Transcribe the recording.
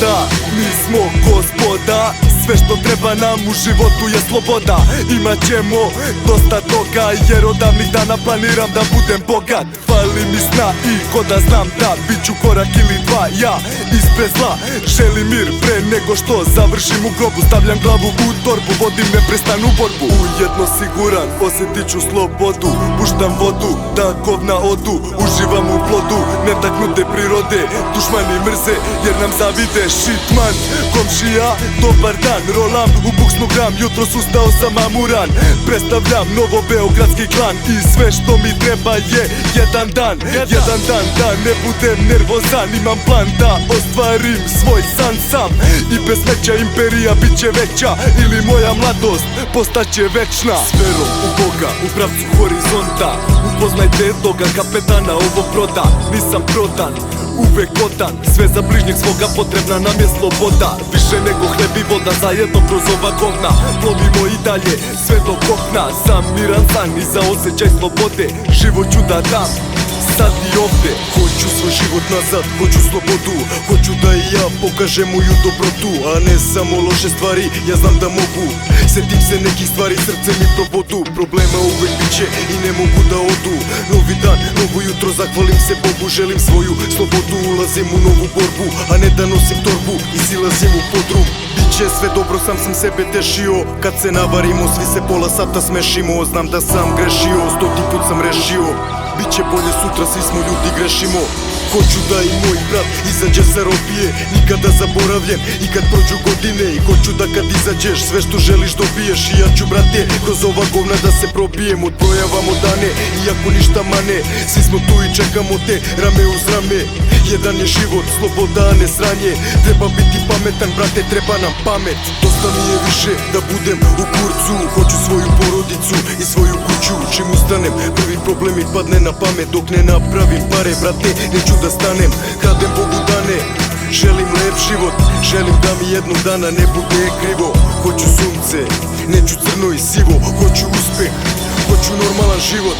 sloboda, mi smo gospoda. Sve što treba nam u životu je sloboda. Imat ćemo dosta toga, jer od davnih dana planiram da budem bogat. Fali mi sna i ko da znam da bit ću korak ili dva ja ispred zla. Želim mir pre nego što završim u grobu. Stavljam glavu u torbu, vodim neprestanu borbu. Ujedno siguran, osjetit ću slobodu. Puštam vodu, da govna odu. Uživam u plodu netaknute prirode. Dušmani mrze jer nam zavide. Shit man, komšija, dobar dan. Rolam u buksnu gram, jutro ustao sam mamuran. Predstavljam novo beogradski klan. I sve što mi treba je jedan dan. Jedan dan da ne budem nervozan. Imam plan da ostvarim svoj san sam. I bez smeća imperija bit će veća. Ili moja mladost postaće večna. S verom u Boga, u pravcu horizonta. Upoznajte toga kapetana ovog broda. Nisam prodan, uvek odan. Sve za bližnjeg svoga, potrebna nam je sloboda. Više nego hleb i voda, zajedno kroz ova govna. Plovimo i dalje, sve do kopna. Sam miran san i za osjećaj slobode. Život ću da dam, sad i ovde. Hoću svoj život nazad, hoću slobodu. Hoću da i ja pokažem moju dobrotu, a ne samo loše stvari, ja znam da mogu. Setim se nekih stvari, srce mi probodu. Problema uvek biće i ne mogu da odu. Novi dan, novo jutro, zahvalim se Bogu. Želim svoju slobodu, ulazim u novu borbu, a ne da nosim torbu i silazim u podrum. Biće sve dobro, sam sebe tešio. Kad se navarimo, svi se pola sata smešimo. Znam da sam grešio, 100 put sam rešio. Biće bolje sutra, svi smo ljudi, grešimo. Hoću da i moj brat izađe sa robije, nikada zaboravljen i kad prođu godine. I hoću da kad izađeš, sve što želiš dobiješ. I ja ću brate, kroz ova govna da se probijem. Odbrojavamo dane, iako ništa mane. Svi smo tu i čekamo te, rame uz rame. Jedan je život, sloboda, a ne sranje. Treba biti pametan, brate, treba nam pamet. Dosta mi je više da budem u kurcu. Hoću svoju porodicu i svoju kuću. Čim ustanem, prvi problem mi padne na pamet. Dok ne napravim pare, brate, neću da stanem. Kradem Bogu dane, želim lep život. Želim da mi jednog dana ne bude krivo. Hoću sunce, neću crno i sivo. Hoću uspeh, hoću normalan život.